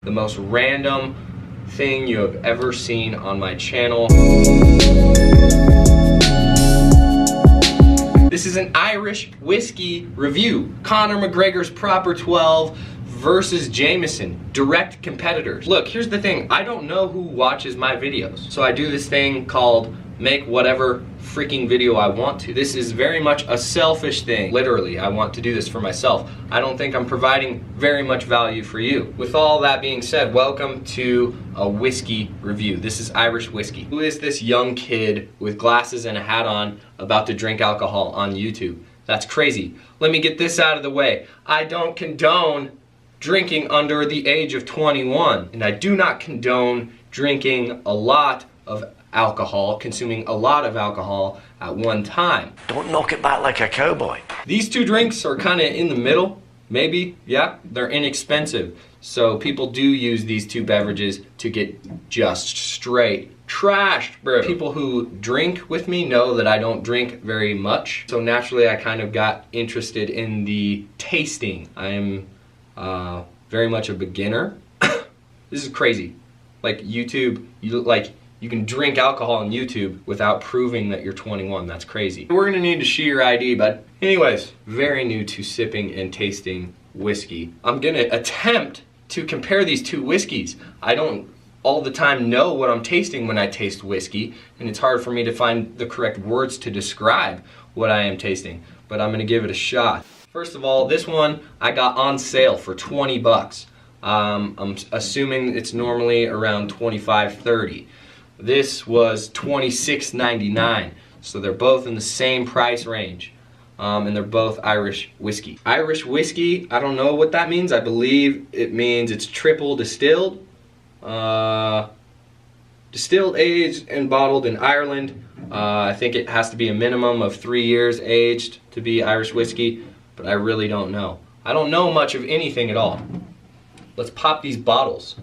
The most random thing you have ever seen on my channel. This is an Irish whiskey review. Conor McGregor's Proper 12 versus Jameson, direct competitors. Look, here's the thing, I don't know who watches my videos. So I do this thing called make whatever freaking video I want to. This is very much a selfish thing. Literally, I want to do this for myself. I don't think I'm providing very much value for you. With all that being said, welcome to a whiskey review. This is Irish whiskey. Who is this young kid with glasses and a hat on about to drink alcohol on YouTube? That's crazy. Let me get this out of the way. I don't condone drinking under the age of 21, and I do not condone drinking a lot of alcohol, consuming a lot of alcohol at one time. Don't knock it back like a cowboy. These two drinks are kind of in the middle, maybe, yeah, they're inexpensive. So people do use these two beverages to get just straight trashed, bro. People who drink with me know that I don't drink very much. So naturally I kind of got interested in the tasting. I am very much a beginner. This is crazy. Like YouTube, you can drink alcohol on YouTube without proving that you're 21. That's crazy. We're gonna need to see your ID, bud. Anyways, very new to sipping and tasting whiskey. I'm gonna attempt to compare these two whiskeys. I don't all the time know what I'm tasting when I taste whiskey, and it's hard for me to find the correct words to describe what I am tasting, but I'm gonna give it a shot. First of all, this one I got on sale for 20 bucks. I'm assuming it's normally around 25, 30. This was $26.99, so they're both in the same price range, and they're both Irish whiskey. Irish whiskey, I don't know what that means. I believe it means it's triple distilled, distilled, aged, and bottled in Ireland. I think it has to be a minimum of 3 years aged to be Irish whiskey, but I really don't know. I don't know much of anything at all. Let's pop these bottles.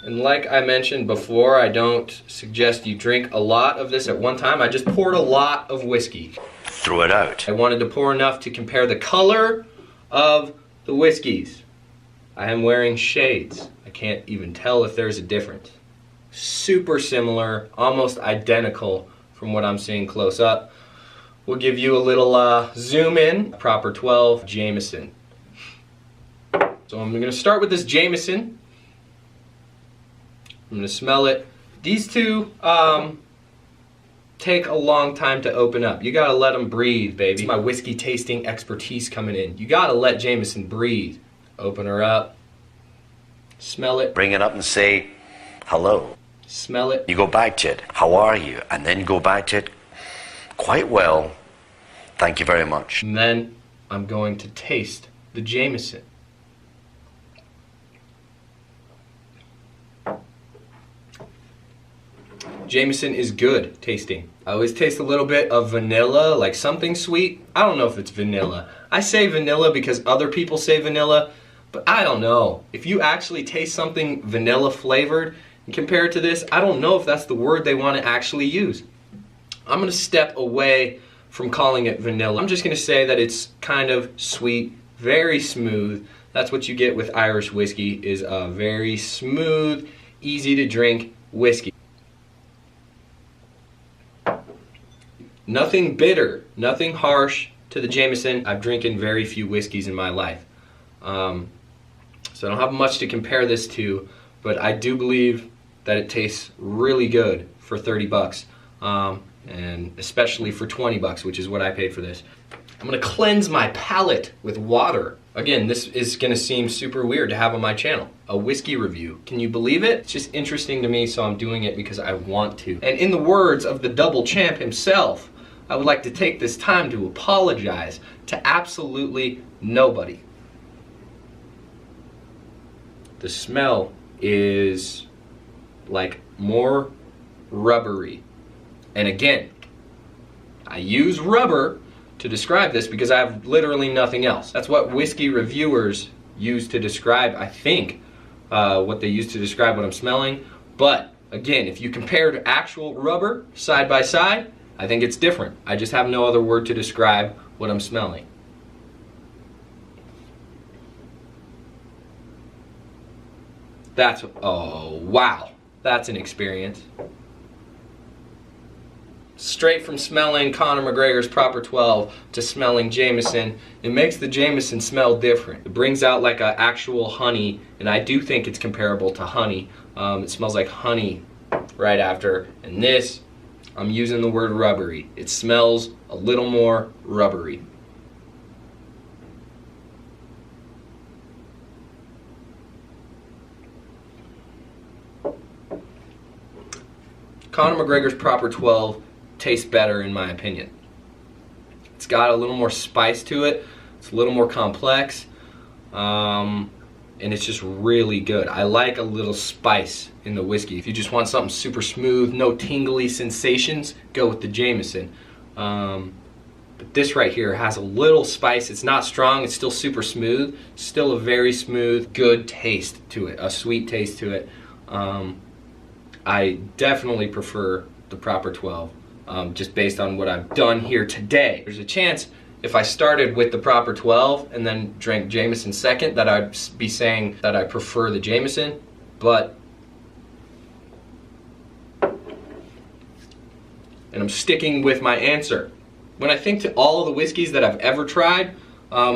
And like I mentioned before, I don't suggest you drink a lot of this at one time. I just poured a lot of whiskey. Throw it out. I wanted to pour enough to compare the color of the whiskeys. I am wearing shades. I can't even tell if there's a difference. Super similar, almost identical from what I'm seeing close up. We'll give you a little zoom in. Proper 12 Jameson. So I'm gonna start with this Jameson. I'm gonna smell it. These two take a long time to open up. You gotta let them breathe, baby. It's my whiskey tasting expertise coming in. You gotta let Jameson breathe. Open her up. Smell it. Bring it up and say, hello. Smell it. You go back to it, how are you? And then go back to it, quite well, thank you very much. And then I'm going to taste the Jameson. Jameson is good tasting. I always taste a little bit of vanilla, like something sweet. I don't know if it's vanilla. I say vanilla because other people say vanilla, but I don't know. If you actually taste something vanilla flavored and compare it to this, I don't know if that's the word they want to actually use. I'm gonna step away from calling it vanilla. I'm just gonna say that it's kind of sweet, very smooth. That's what you get with Irish whiskey, is a very smooth, easy to drink whiskey. Nothing bitter, nothing harsh to the Jameson. I've drinking very few whiskeys in my life. So I don't have much to compare this to, but I do believe that it tastes really good for 30 bucks. And especially for 20 bucks, which is what I paid for this. I'm gonna cleanse my palate with water. Again, this is gonna seem super weird to have on my channel. A whiskey review. Can you believe it? It's just interesting to me, so I'm doing it because I want to. And in the words of the double champ himself, I would like to take this time to apologize to absolutely nobody. The smell is like more rubbery. And again, I use rubber to describe this because I have literally nothing else. That's what whiskey reviewers use to describe, I think, what they use to describe what I'm smelling. But again, if you compare to actual rubber side by side, I think it's different. I just have no other word to describe what I'm smelling. Oh wow, that's an experience. Straight from smelling Conor McGregor's Proper 12 to smelling Jameson, it makes the Jameson smell different. It brings out like an actual honey, and I do think it's comparable to honey. It smells like honey right after, and this, I'm using the word rubbery. It smells a little more rubbery. Conor McGregor's Proper 12 tastes better in my opinion. It's got a little more spice to it. It's a little more complex. And it's just really good. I like a little spice in the whiskey. If you just want something super smooth, no tingly sensations, go with the Jameson. But this right here has a little spice. It's not strong, it's still super smooth. Still a very smooth, good taste to it, a sweet taste to it. I definitely prefer the Proper 12, just based on what I've done here today. There's a chance if I started with the Proper 12 and then drank Jameson second that I'd be saying that I prefer the Jameson, but and I'm sticking with my answer. When I think to all of the whiskeys that I've ever tried,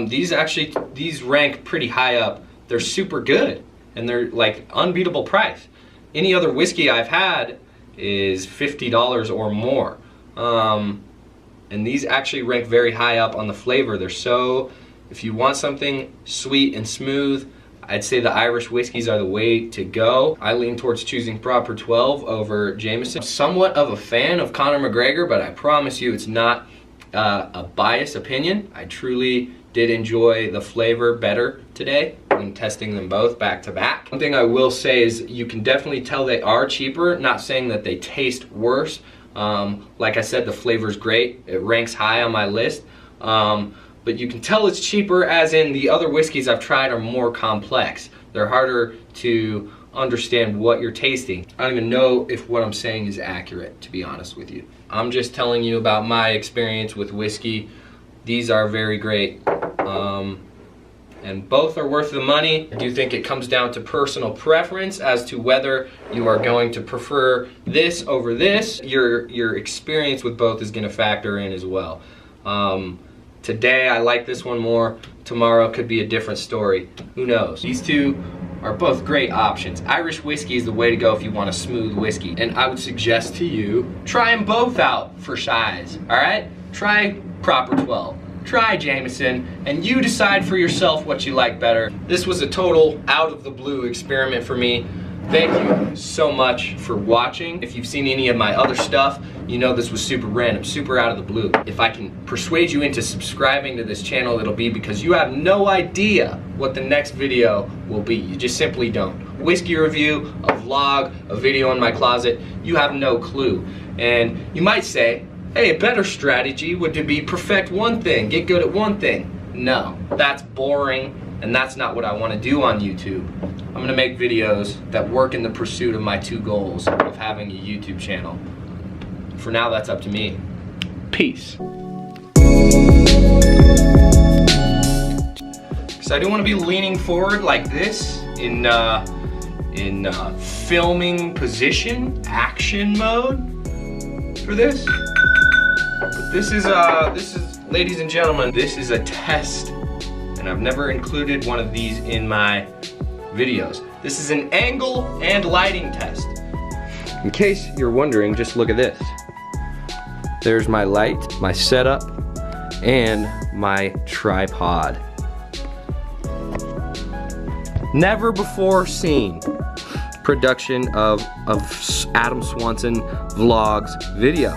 these rank pretty high up. They're super good and they're like unbeatable price. Any other whiskey I've had is $50 or more. And these actually rank very high up on the flavor. They're so, if you want something sweet and smooth, I'd say the Irish whiskeys are the way to go. I lean towards choosing Proper 12 over Jameson. I'm somewhat of a fan of Conor McGregor, but I promise you it's not a biased opinion. I truly did enjoy the flavor better today when testing them both back to back. One thing I will say is you can definitely tell they are cheaper, not saying that they taste worse. Like I said, the flavor's great. It ranks high on my list. But you can tell it's cheaper as in the other whiskeys I've tried are more complex. They're harder to understand what you're tasting. I don't even know if what I'm saying is accurate, to be honest with you. I'm just telling you about my experience with whiskey. These are very great. And both are worth the money. I do think it comes down to personal preference as to whether you are going to prefer this over this. Your experience with both is going to factor in as well. Today I like this one more. Tomorrow could be a different story. Who knows? These two are both great options. Irish whiskey is the way to go if you want a smooth whiskey. And I would suggest to you, try them both out for size, all right? Try Proper 12. Try Jameson, and you decide for yourself what you like better. This was a total out of the blue experiment for me. Thank you so much for watching. If you've seen any of my other stuff, you know this was super random, super out of the blue. If I can persuade you into subscribing to this channel, it'll be because you have no idea what the next video will be. You just simply don't. Whiskey review, a vlog, a video in my closet, you have no clue. And you might say, hey, a better strategy would be perfect one thing, get good at one thing. No, that's boring, and that's not what I want to do on YouTube. I'm going to make videos that work in the pursuit of my two goals of having a YouTube channel. For now, that's up to me. Peace. So I do want to be leaning forward like this in filming position, action mode for this. But this is, ladies and gentlemen, this is a test, and I've never included one of these in my videos. This is an angle and lighting test. In case you're wondering, just look at this. There's my light, my setup, and my tripod. Never before seen production of Adam Swanson Vlogs video.